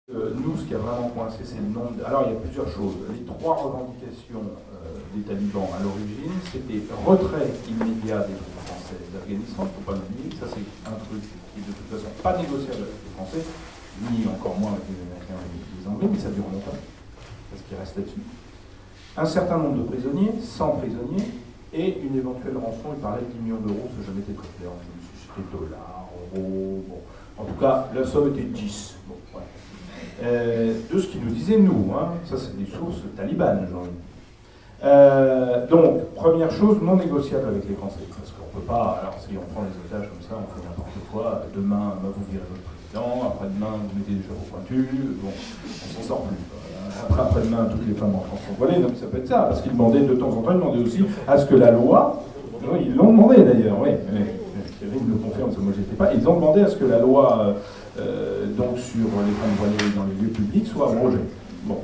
Nous, ce qui a vraiment coincé, c'est le nombre. Alors, il y a plusieurs choses. Les trois revendications des talibans à l'origine, c'était retrait immédiat des troupes françaises d'Afghanistan, il ne faut pas l'oublier. Ça, c'est un truc qui est de toute façon pas négociable avec les Français, ni encore moins avec les Américains et les Anglais, mais ça dure longtemps, parce qu'ils restent là-dessus. Un certain nombre de prisonniers, 100 prisonniers, et une éventuelle rançon. Il parlait de 10 millions d'euros, ça n'a jamais été très clair. Je me suis dit, c'était dollars, euros. Bon. En tout cas, la somme était 10. Bon, voilà. De ce qu'ils nous disaient, nous. Hein. Ça, c'est des sources talibanes, j'en ai. Donc, première chose, non négociable avec les Français. Parce qu'on ne peut pas, alors si on prend les otages comme ça, on fait n'importe quoi. Demain, vous virez votre président. Après-demain, vous mettez des chapeaux pointus. Bon, on s'en sort plus. Après-demain, toutes les femmes en France sont voilées. Donc, ça peut être ça. Parce qu'ils demandaient de temps en temps, ils demandaient aussi à ce que la loi. Oui, ils l'ont demandé d'ailleurs, oui. Thierry me le confirme, parce que moi je n'étais pas. Ils ont demandé à ce que la loi donc sur les femmes voilées dans les lieux publics soit abrogée. Bon,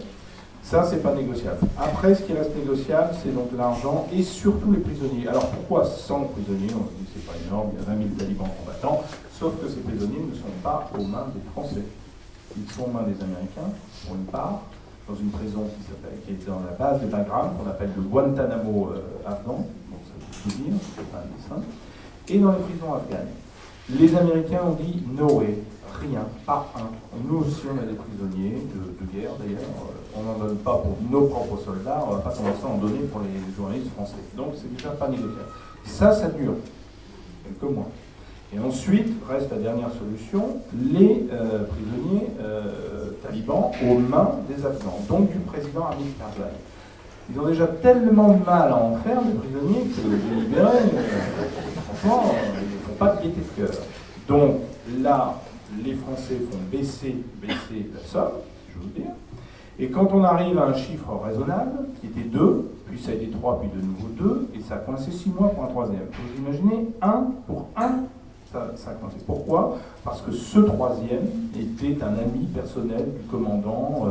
ça c'est pas négociable. Après, ce qui reste négociable, c'est donc l'argent et surtout les prisonniers. Alors pourquoi 100 prisonniers? On se dit c'est pas énorme, il y a 20 000 talibans combattants, sauf que ces prisonniers ne sont pas aux mains des Français. Ils sont aux mains des Américains, pour une part, dans une prison qui est dans la base de Bagram, qu'on appelle le Guantanamo afghan, donc ça veut tout dire, c'est pas un dessin, et dans les prisons afghanes. Les Américains ont dit no way, rien, pas un. Nous aussi on a des prisonniers de guerre d'ailleurs, on n'en donne pas pour nos propres soldats, on ne va pas commencer à en donner pour les journalistes français. Donc c'est déjà pas négociable. Ça dure quelques mois. Et ensuite, reste la dernière solution, les prisonniers talibans aux mains des Afghans, donc du président Hamid Karzai. Ils ont déjà tellement de mal à en faire, les prisonniers, que les libérer, franchement, ils ne font pas de gaieté de cœur. Donc là, les Français font baisser la somme, si je veux dire. Et quand on arrive à un chiffre raisonnable, qui était 2, puis ça a été 3, puis de nouveau 2, et ça a coincé 6 mois pour un troisième. Vous imaginez, 1 pour 1, ça a coincé. Pourquoi? Parce que ce troisième était un ami personnel du commandant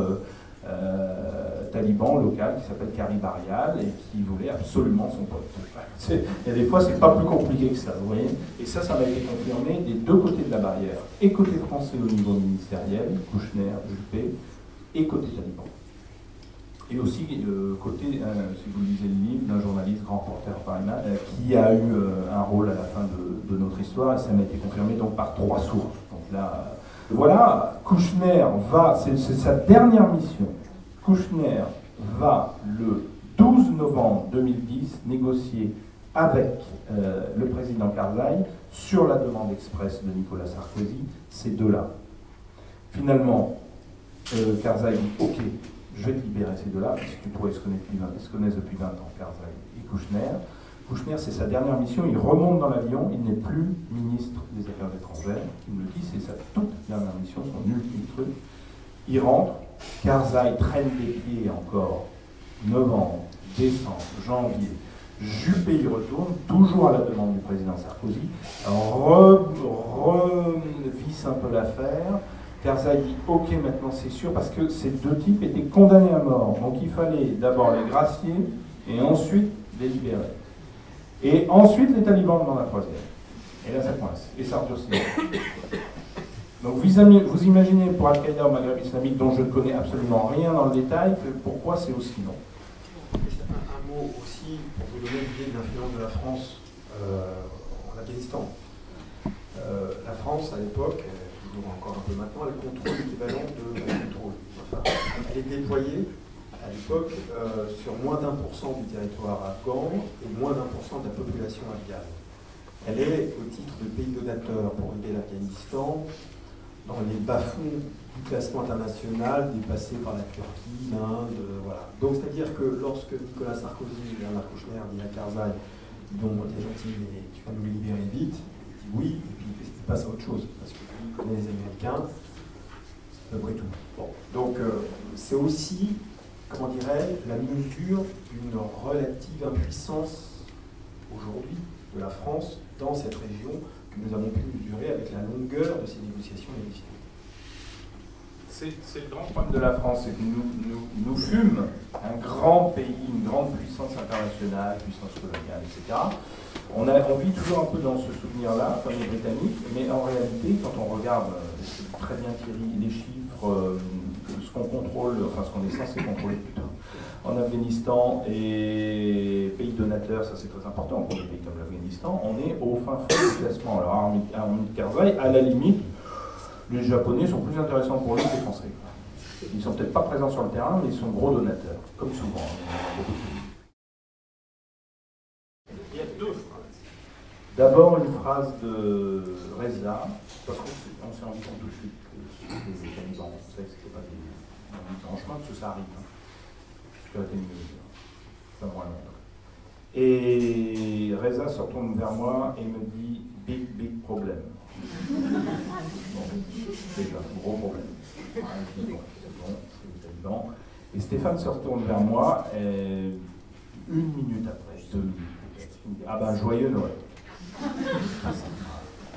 taliban local qui s'appelle Kari Barial et qui voulait absolument son pote. Il y a des fois, c'est pas plus compliqué que ça, vous voyez. Et ça m'a été confirmé des deux côtés de la barrière. Et côté français au niveau ministériel, Kouchner, Juppé, et côté taliban. Et aussi côté, si vous lisez le livre, d'un journaliste, grand reporter qui a eu un rôle à la fin de notre histoire, et ça m'a été confirmé donc par 3 sources. Donc là, voilà, Kouchner va, c'est sa dernière mission. Kouchner va le 12 novembre 2010 négocier avec le président Karzai sur la demande express de Nicolas Sarkozy, ces deux-là. Finalement, Karzai dit ok, je vais te libérer ces deux-là, parce que tu pourrais se connaissent depuis 20 ans, Karzai et Kouchner. Kouchner, c'est sa dernière mission, il remonte dans l'avion, il n'est plus ministre des Affaires étrangères, il me dit, c'est sa toute dernière mission, son ultime truc. Il rentre, Karzai traîne des pieds encore, novembre, décembre, janvier, Juppé y retourne, toujours à la demande du président Sarkozy, revisse un peu l'affaire. Karzai dit ok, maintenant c'est sûr, parce que ces deux types étaient condamnés à mort. Donc il fallait d'abord les gracier et ensuite les libérer. Et ensuite les talibans demandent la troisième. Et là ça coince. Et ça redurcit. Donc vous imaginez pour Al-Qaïda au Maghreb islamique, dont je ne connais absolument rien dans le détail, pourquoi c'est aussi long. Un mot aussi pour vous donner l'idée de l'influence de la France en Afghanistan. La France à l'époque, encore un peu maintenant, elle contrôle l'équivalent de contrôle. Enfin, elle est déployée à l'époque sur moins d'1% du territoire afghan et moins d'1% de la population afghane. Elle est, au titre de pays donateur pour aider l'Afghanistan, dans les bas-fonds du classement international, dépassé par la Turquie, l'Inde, voilà. Donc c'est-à-dire que lorsque Nicolas Sarkozy, Bernard Kouchner dit à Karzai, donc t'es gentil, mais tu vas nous les libérer vite, il dit oui, et puis il passe à autre chose, parce que lui, il connaît les Américains, c'est à peu près tout. Bon. Donc c'est aussi, comment dirais-je, la mesure d'une relative impuissance aujourd'hui de la France dans cette région que nous avons pu mesurer avec la longueur de ces négociations et des difficultés. c'est le grand problème de la France, c'est que nous fûmes un grand pays, une grande puissance internationale, puissance coloniale, etc. On vit toujours un peu dans ce souvenir-là, comme les Britanniques, mais en réalité, quand on regarde, c'est très bien Thierry, les chiffres, ce qu'on contrôle, enfin ce qu'on est censé contrôler plutôt, en Afghanistan et pays donateurs, ça c'est très important pour des pays comme l'Afghanistan, on est au fin fond du classement. Alors Hamid Karzai, à la limite, les Japonais sont plus intéressants pour lui que les Français. Ils ne sont peut-être pas présents sur le terrain, mais ils sont gros donateurs, comme souvent dans beaucoup de pays. Il y a deux phrases. D'abord une phrase de Reza, parce qu'on s'est rendu compte tout de suite que les talibans, on sait que c'était pas des branchements, parce que ça arrive. Ce qui aurait été mieux, ça me rend Londres. Et Reza se retourne vers moi et me dit « big problème ». Bon, déjà, gros problème. Bon, c'est bon, c'est les talibans. Et Stéphane se retourne vers moi, et 1 minute après, 2 minutes, il me dit « ah ben, joyeux Noël ».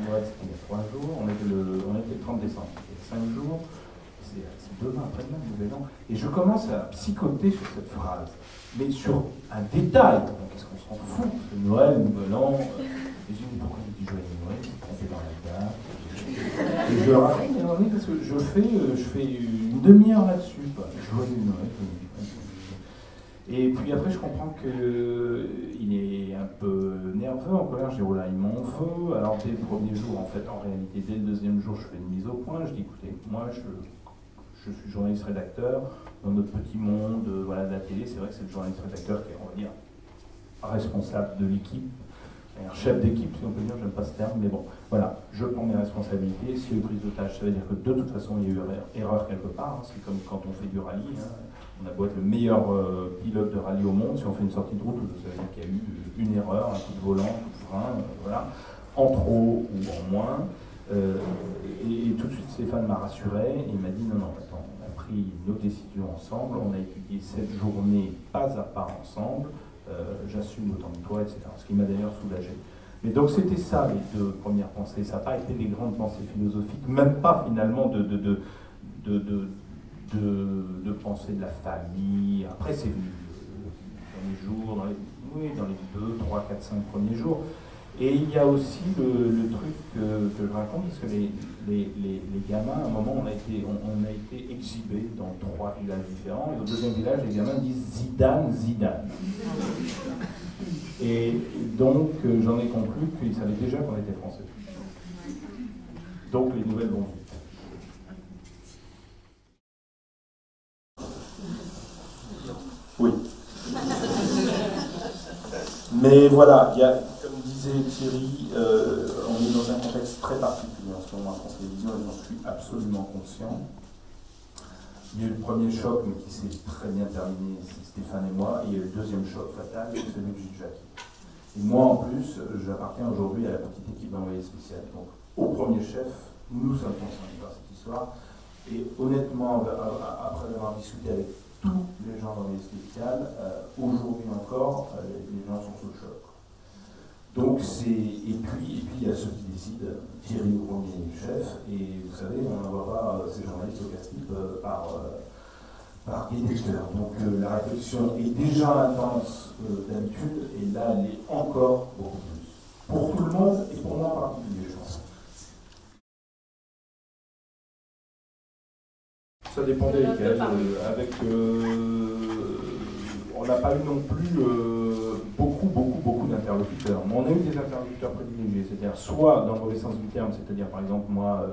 Noël, c'était il y a 3 jours, on était le 30 décembre, il y a 5 jours, c'est demain, après-demain, le nouvel an. Et je commence à psychoter sur cette phrase, mais sur un détail. Qu'est-ce qu'on s'en fout? C'est Noël, nouvel an. Et je dis, pourquoi il dit joyeux Noël? C'est dans la date. Et je raconte, parce que je fais une demi-heure là-dessus. Joyeux Noël. Et puis après, je comprends qu'il est un peu nerveux, en colère. Je dis, oh là, il m'en veut. Alors, dès le premier jour, en fait, en réalité, dès le deuxième jour, je fais une mise au point. Je dis, écoutez, moi, je suis journaliste-rédacteur dans notre petit monde voilà, de la télé. C'est vrai que c'est le journaliste-rédacteur qui est, on va dire, responsable de l'équipe. Un chef d'équipe, si on peut dire, j'aime pas ce terme, mais bon, voilà, je prends mes responsabilités. S'il y a eu prise d'otage, ça veut dire que de toute façon, il y a eu erreur quelque part. Hein. C'est comme quand on fait du rallye. Hein. On a beau être le meilleur pilote de rallye au monde, si on fait une sortie de route, ça veut dire qu'il y a eu une erreur, un coup de volant, un coup de frein, voilà, en trop ou en moins. Et tout de suite, Stéphane m'a rassuré, et il m'a dit non, attends, on a pris nos décisions ensemble, on a étudié cette journée pas à pas ensemble, j'assume autant de toi, etc. Ce qui m'a d'ailleurs soulagé. Mais donc c'était ça les deux premières pensées, ça n'a pas été des grandes pensées philosophiques, même pas finalement de penser de la famille. Après c'est venu dans les jours, dans les 2, 3, 4, 5 premiers jours. Et il y a aussi le truc que je raconte, parce que les gamins, à un moment, on a été exhibés dans 3 villages différents, et au deuxième village, les gamins disent Zidane, Zidane. Et donc, j'en ai conclu qu'ils savaient déjà qu'on était français. Donc, les nouvelles vont vite. Oui. Mais voilà, il y a, comme disait Thierry, on est dans un contexte très particulier en ce moment à France Télévisions, et j'en suis absolument conscient. Il y a eu le premier choc, mais qui s'est très bien terminé, c'est Stéphane et moi, et il y a eu le deuxième choc fatal, c'est celui de Gilles Jacquet. Et moi, en plus, j'appartiens aujourd'hui à la petite équipe d'envoyés spécial. Donc, au premier chef, nous sommes concernés par cette histoire, et honnêtement, après avoir discuté avec tous les gens d'envoyés spécial, aujourd'hui encore, les gens sont sous le choc. Donc et puis il y a ceux qui décident, Thierry au premier chef, et vous savez, on n'envoie pas ces journalistes au casse-pipe par guet-détecteur. Donc la réflexion est déjà intense d'habitude, et là elle est encore beaucoup plus. Pour tout le monde, et pour moi en particulier, je pense. Ça dépendait lesquels, on n'a pas eu non plus beaucoup d'interlocuteurs. Mais on a eu des interlocuteurs privilégiés, c'est-à-dire soit dans le mauvais sens du terme, c'est-à-dire par exemple moi,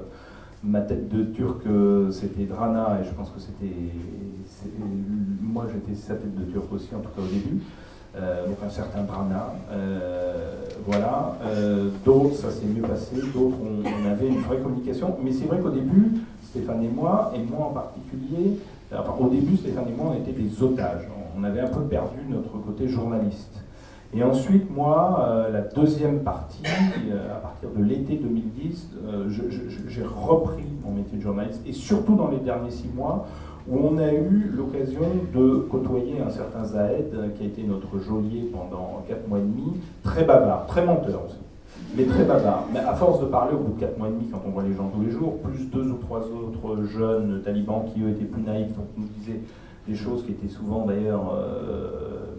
ma tête de turc c'était Drana, et je pense que moi j'étais sa tête de turc aussi, en tout cas au début. Donc un certain Drana, voilà. D'autres, ça s'est mieux passé, d'autres, on avait une vraie communication. Mais c'est vrai qu'au début, Stéphane et moi en particulier, enfin au début, Stéphane et moi, on était des otages. On avait un peu perdu notre côté journaliste. Et ensuite, moi, la deuxième partie, à partir de l'été 2010, j'ai repris mon métier de journaliste, et surtout dans les derniers 6 mois, où on a eu l'occasion de côtoyer un certain Zahed, qui a été notre geôlier pendant 4 mois et demi, très bavard, très menteur aussi. mais très bavard. Mais à force de parler, au bout de 4 mois et demi, quand on voit les gens tous les jours, plus 2 ou 3 autres jeunes talibans qui eux étaient plus naïfs, donc nous disaient des choses qui étaient souvent d'ailleurs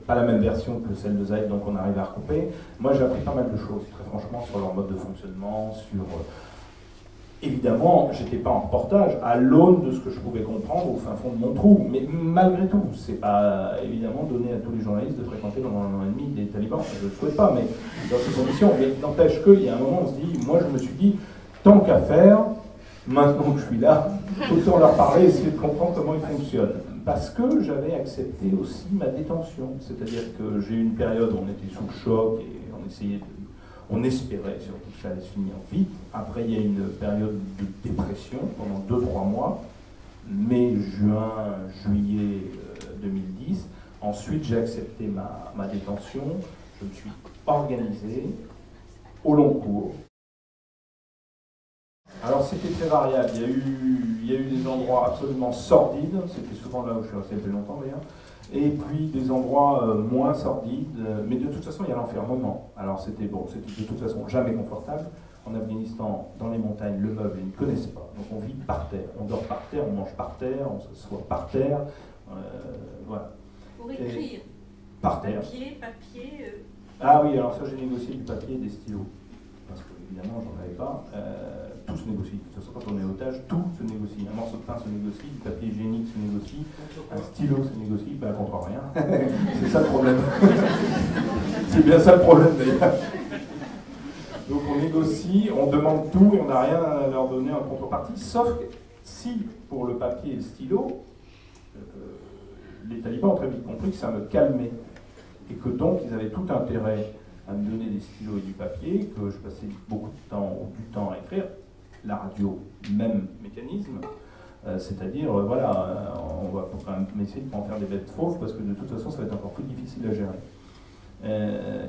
pas la même version que celle de Zaïd, donc on arrive à recouper. Moi j'ai appris pas mal de choses, très franchement, sur leur mode de fonctionnement, sur... Évidemment, j'étais pas en reportage, à l'aune de ce que je pouvais comprendre au fin fond de mon trou, mais malgré tout, c'est pas évidemment donné à tous les journalistes de fréquenter pendant 1 an et demi des talibans, je ne le souhaite pas, mais dans ces conditions. Mais n'empêche qu'il y a un moment, on se dit, moi je me suis dit, tant qu'à faire, maintenant que je suis là, autant leur parler et essayer de comprendre comment ils fonctionnent. Parce que j'avais accepté aussi ma détention, c'est-à-dire que j'ai eu une période où on était sous le choc et on espérait surtout que ça allait se finir vite. Après, il y a une période de dépression pendant 2-3 mois, mai, juin, juillet 2010. Ensuite, j'ai accepté ma détention. Je me suis organisé au long cours. Alors, c'était très variable. Il y a eu des endroits absolument sordides. C'était souvent là où je suis resté le plus longtemps, d'ailleurs. Et puis des endroits moins sordides, mais de toute façon il y a l'enfermement. Alors c'était de toute façon jamais confortable. En Afghanistan, dans les montagnes, le meuble, ils ne connaissent pas. Donc on vit par terre, on dort par terre, on mange par terre, on s'assoit par terre. Voilà. Pour écrire. Par terre. Papier. Ah oui, alors ça j'ai négocié du papier et des stylos. Parce que évidemment j'en avais pas. Tout se négocie. De toute façon, quand on est otage, tout se négocie. Un morceau de pain se négocie, du papier hygiénique se négocie, un stylo se négocie, ben contre rien. C'est ça le problème. C'est bien ça le problème d'ailleurs. Donc on négocie, on demande tout et on n'a rien à leur donner en contrepartie, sauf que si pour le papier et le stylo, les talibans ont très vite compris que ça me calmait et que donc ils avaient tout intérêt à me donner des stylos et du papier, que je passais beaucoup de temps ou du temps à écrire. La radio, même mécanisme, c'est-à-dire, voilà, on va quand même essayer de ne pas en faire des bêtes fauves, parce que de toute façon, ça va être encore plus difficile à gérer.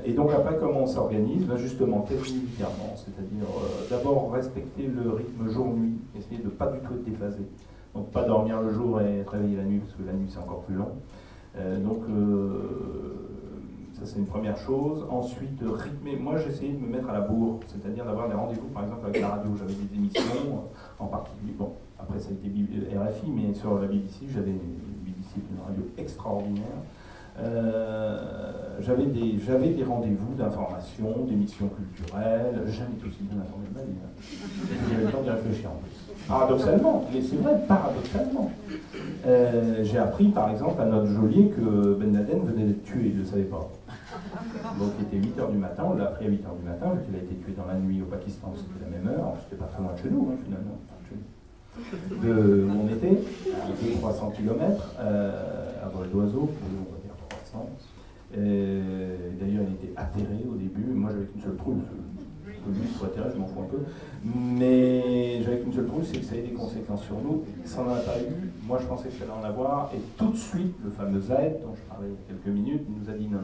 Et donc après, comment on s'organise? Ben justement, quasi militairement, c'est-à-dire d'abord respecter le rythme jour-nuit, essayer de ne pas du tout être déphasé. Donc pas dormir le jour et être réveillé la nuit, parce que la nuit c'est encore plus long. Ça c'est une première chose. Ensuite, rythmer. Moi j'ai essayé de me mettre à la bourre, c'est-à-dire d'avoir des rendez-vous par exemple avec la radio. J'avais des émissions, en particulier, bon, après ça a été RFI, mais sur la BBC, j'avais une radio extraordinaire. J'avais des rendez-vous d'information, d'émissions culturelles, jamais été aussi bien informé de ma vie. J'avais le temps d'y réfléchir en plus. Paradoxalement, mais c'est vrai, paradoxalement. J'ai appris par exemple à notre geôlier que Ben Laden venait d'être tué, il ne le savait pas. Donc il était 8h du matin, on l'a appris à 8h du matin, vu qu'il a été tué dans la nuit au Pakistan, c'était la même heure, c'était pas très loin de chez nous finalement, de où on était, à 300 km, à vol d'oiseau, on va dire 300. D'ailleurs il était atterré au début, moi j'avais qu'une seule trouille, que lui soit atterré, je m'en fous un peu, mais j'avais qu'une seule trouille, c'est que ça ait des conséquences sur nous, ça n'en a pas eu, moi je pensais que ça allait en avoir, et tout de suite, le fameux Zaïd, dont je parlais il y a quelques minutes, il nous a dit non.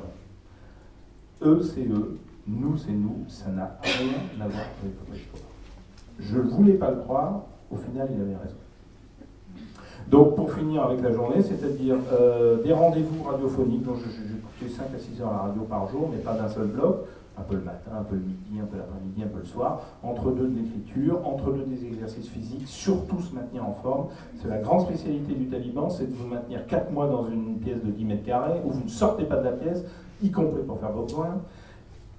Eux, c'est eux, nous, c'est nous, ça n'a rien à voir avec votre histoire. Je ne voulais pas le croire, au final, il avait raison. Donc, pour finir avec la journée, c'est-à-dire des rendez-vous radiophoniques, donc j'écoutais 5 à 6 heures à la radio par jour, mais pas d'un seul bloc, un peu le matin, un peu le midi, un peu l'après-midi, un peu le soir, entre deux de l'écriture, entre deux des exercices physiques, surtout se maintenir en forme. C'est la grande spécialité du taliban, c'est de vous maintenir 4 mois dans une pièce de 10 mètres carrés, où vous ne sortez pas de la pièce, y compris pour faire vos besoins.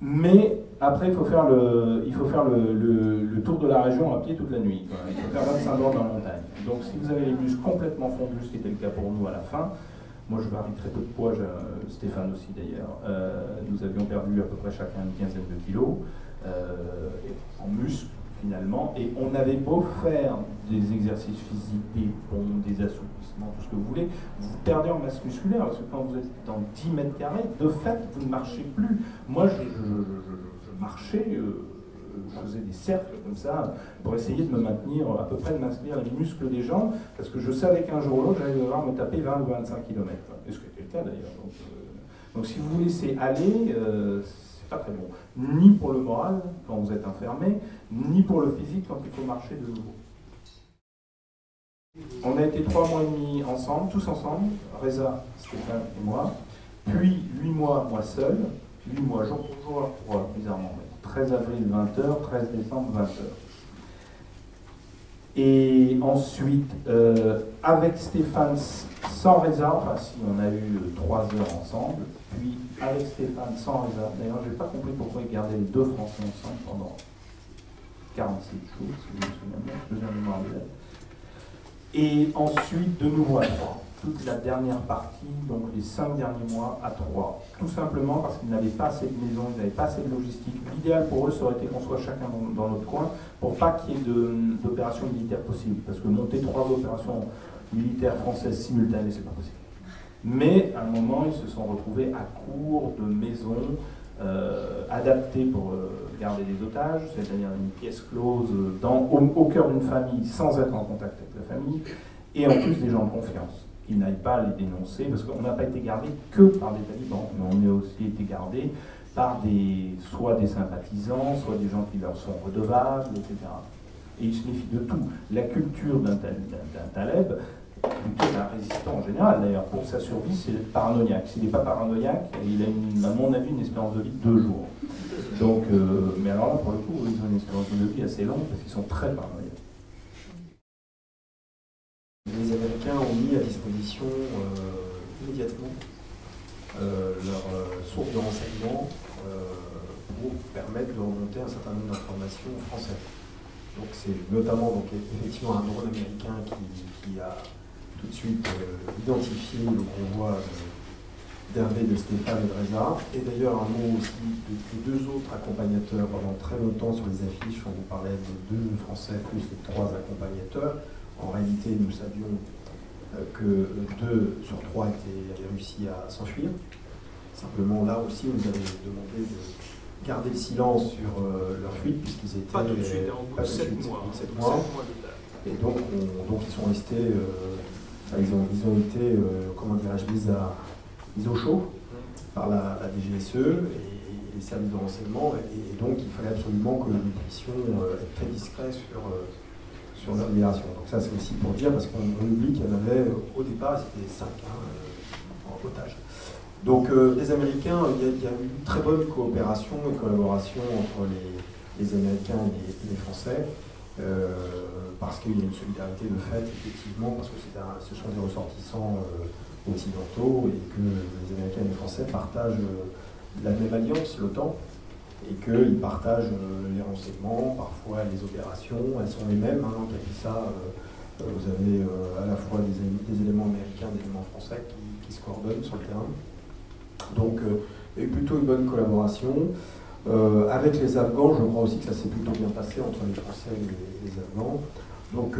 Mais après, il faut faire le tour de la région à pied toute la nuit. Quoi. Il faut faire 25 bornes dans la montagne. Donc si vous avez les muscles complètement fondus, ce qui était le cas pour nous à la fin, moi je varie très peu de poids, Stéphane aussi d'ailleurs, nous avions perdu à peu près chacun une quinzaine de kilos en muscles finalement, et on avait beau faire des exercices physiques, des pompes, des assouplissements, tout ce que vous voulez, vous perdez en masse musculaire, parce que quand vous êtes dans 10 mètres carrés, de fait, vous ne marchez plus. Moi, je marchais, je faisais des cercles comme ça, pour essayer de me maintenir, à peu près de maintenir les muscles des jambes, parce que je savais qu'un jour ou l'autre, j'allais devoir me taper 20 ou 25 km. Et ce qui était le cas d'ailleurs. Donc si vous vous laissez aller, c'est pas très bon. Ni pour le moral, quand vous êtes enfermé, ni pour le physique, quand il faut marcher de nouveau. On a été 3 mois et demi ensemble, tous ensemble, Reza, Stéphane et moi, puis 8 mois, moi seul, 8 mois jour pour jour, bizarrement, 13 avril 20h, 13 décembre 20h. Et ensuite, avec Stéphane sans réserve, enfin si on a eu 3 heures ensemble, puis avec Stéphane sans réserve, d'ailleurs je n'ai pas compris pourquoi ils gardaient les deux Français ensemble pendant 47 jours, si je me souviens bien, je viens de mémoire de date. Et ensuite, de nouveau à 3. Toute la dernière partie, donc les 5 derniers mois à 3. Tout simplement parce qu'ils n'avaient pas assez de maisons, ils n'avaient pas assez de logistique. L'idéal pour eux, ça aurait été qu'on soit chacun dans notre coin, pour pas qu'il y ait d'opérations militaires possibles. Parce que monter 3 opérations militaires françaises simultanées, c'est pas possible. Mais à un moment, ils se sont retrouvés à court de maisons adaptées pour garder les otages, c'est-à-dire une pièce close au cœur d'une famille sans être en contact avec la famille, et en plus des gens de confiance qui n'aillent pas les dénoncer, parce qu'on n'a pas été gardé que par des talibans, mais on a aussi été gardé par soit des sympathisants, soit des gens qui leur sont redevables, etc. Et il se méfie de tout. La culture d'un taleb, plutôt d'un résistant en général d'ailleurs, pour sa survie, c'est d'être paranoïaque. S'il n'est pas paranoïaque, il a, à mon avis, une espérance de vie de 2 jours. Donc, mais alors là, pour le coup, ils ont une espérance de vie assez longue parce qu'ils sont très paranoïaques. Les Américains ont mis à disposition immédiatement leurs sources de renseignements pour permettre de remonter un certain nombre d'informations françaises. Donc c'est notamment effectivement un drone américain qui a tout de suite identifié le convoi d'Hervé, de Stéphane et de Reza. Et d'ailleurs un mot aussi de 2 autres accompagnateurs pendant très longtemps sur les affiches, on vous parlait de 2 Français plus les 3 accompagnateurs. En réalité, nous savions que 2 sur 3 avaient réussi à s'enfuir. Simplement, là aussi, on nous avait demandé de garder le silence sur leur fuite, puisqu'ils étaient... Pas tout de suite, au bout de 7 mois. 7 mois. Et donc, ils sont restés... ils ont été, comment dirais-je, mis au chaud par la DGSE et les services de renseignement. Et donc, il fallait absolument que nous puissions être très discrets sur leur libération. Donc ça c'est aussi pour dire, parce qu'on oublie qu'il y en avait, au départ, c'était 5 en otage. Donc les Américains, il y a eu une très bonne coopération et collaboration entre les Américains et les Français, parce qu'il y a une solidarité de fait, effectivement, parce que ce sont des ressortissants occidentaux et que les Américains et les Français partagent la même alliance, l'OTAN, et qu'ils partagent les renseignements, parfois les opérations, elles sont les mêmes, hein, donc avec ça, vous avez à la fois des éléments américains, des éléments français qui se coordonnent sur le terrain. Donc, il y a eu plutôt une bonne collaboration. Avec les Afghans, je crois aussi que ça s'est plutôt bien passé entre les Français et les Afghans. Donc,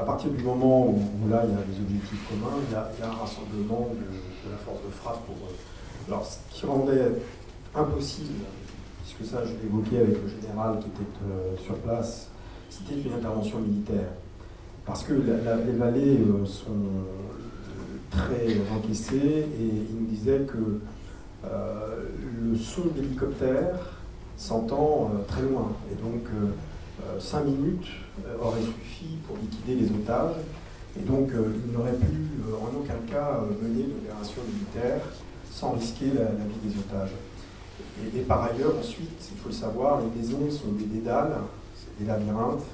à partir du moment où là, il y a des objectifs communs, il y a un rassemblement de la force de frappe pour... alors, ce qui rendait impossible, puisque ça, je l'ai évoqué avec le général qui était sur place, c'était une intervention militaire. Parce que les vallées sont très encaissées et il nous disait que le son d'hélicoptère s'entend très loin. Et donc, 5 minutes auraient suffi pour liquider les otages. Et donc, il n'aurait pu en aucun cas mener une opération militaire sans risquer la vie des otages. Et par ailleurs, ensuite, il faut le savoir, les maisons sont des dédales, c'est des labyrinthes,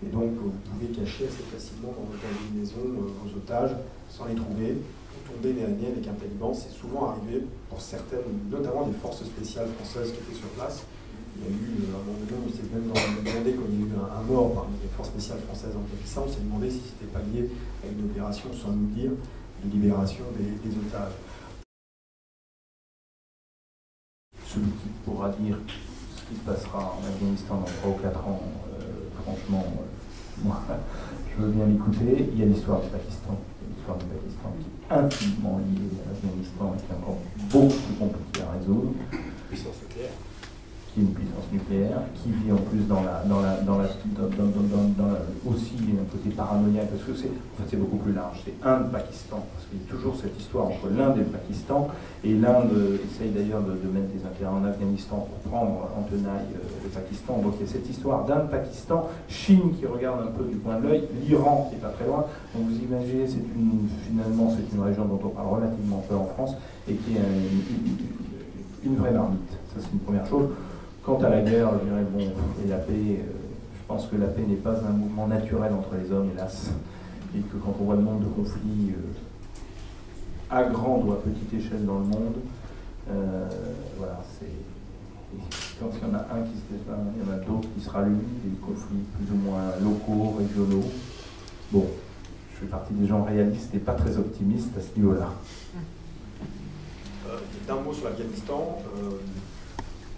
et donc vous pouvez cacher assez facilement dans une maison vos otages sans les trouver. Vous tombez nez à nez avec un taliban, c'est souvent arrivé pour certaines, notamment des forces spéciales françaises qui étaient sur place. Il y a eu, à un moment donné, on s'est même demandé quand il y a eu un mort parmi les forces spéciales françaises en Pakistan, on s'est demandé si c'était pas lié à une opération, sans nous dire, de libération des otages. Celui qui pourra dire ce qui se passera en Afghanistan dans 3 ou 4 ans, franchement, moi, je veux bien l'écouter. Il y a l'histoire du Pakistan. L'histoire du Pakistan qui est intimement liée à l'Afghanistan et qui est encore beaucoup plus compliquée à résoudre. Puissance nucléaire. Qui est une puissance nucléaire, qui vit en plus aussi un côté paranoïaque, parce que c'est beaucoup plus large. C'est Inde-Pakistan, parce qu'il y a toujours cette histoire entre l'Inde et le Pakistan, et l'Inde essaye d'ailleurs de mettre des intérêts en Afghanistan pour prendre en tenaille le Pakistan. Donc il y a cette histoire d'Inde-Pakistan, Chine qui regarde un peu du coin de l'œil, l'Iran qui n'est pas très loin. Donc vous imaginez, finalement c'est une région dont on parle relativement peu en France, et qui est une vraie marmite. Ça c'est une première chose. Quant à la guerre, je dirais, bon, et la paix, je pense que la paix n'est pas un mouvement naturel entre les hommes, hélas, et que quand on voit le nombre de conflits à grande ou à petite échelle dans le monde, voilà, c'est... Quand il y en a un qui se débat, il y en a d'autres qui se rallument, des conflits plus ou moins locaux, régionaux. Bon, je fais partie des gens réalistes et pas très optimistes à ce niveau-là. D'un mot sur l'Afghanistan,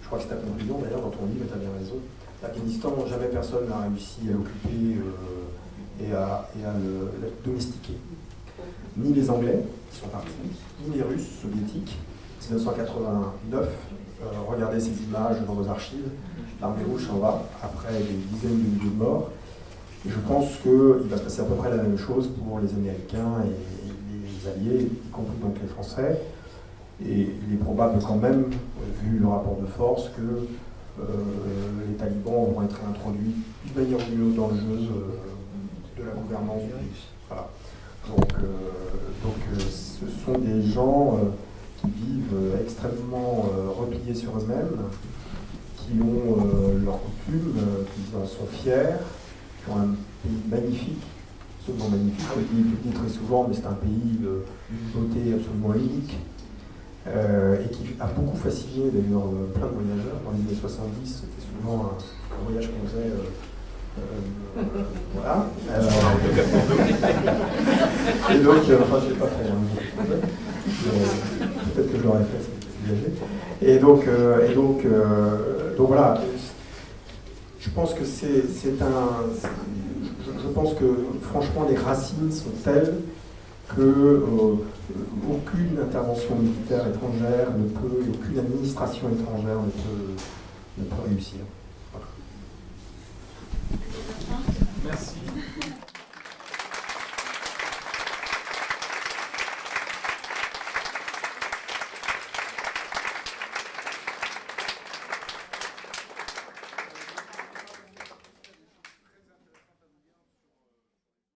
je crois que c'est ta conclusion d'ailleurs dans ton livre, et tu as bien raison. L'Afghanistan, jamais personne n'a réussi à l'occuper et à le domestiquer. Ni les Anglais, qui sont partis, ni les Russes soviétiques. 1989, regardez ces images dans vos archives, l'armée rouge s'en va après des dizaines de milliers de morts. Et je pense qu'il va se passer à peu près la même chose pour les Américains et les Alliés, y compris donc les Français. Et il est probable quand même, vu le rapport de force, que les talibans vont être introduits d'une manière ou d'une autre dans le jeu de la gouvernance du pays. Voilà. Donc ce sont des gens qui vivent extrêmement repliés sur eux-mêmes, qui ont leurs coutumes, qui en sont fiers, qui ont un pays magnifique, absolument magnifique. Je le dis très souvent, mais c'est un pays d'une beauté absolument unique. Et qui a beaucoup fasciné d'ailleurs plein de voyageurs. Dans les années 70, c'était souvent un voyage qu'on faisait. Voilà. Et donc, enfin, je l'ai pas fait. Hein. Peut-être que je l'aurais fait, c'est voyager. Et donc voilà. Je pense que je pense que franchement, les racines sont telles que aucune intervention militaire étrangère ne peut, aucune administration étrangère ne peut réussir.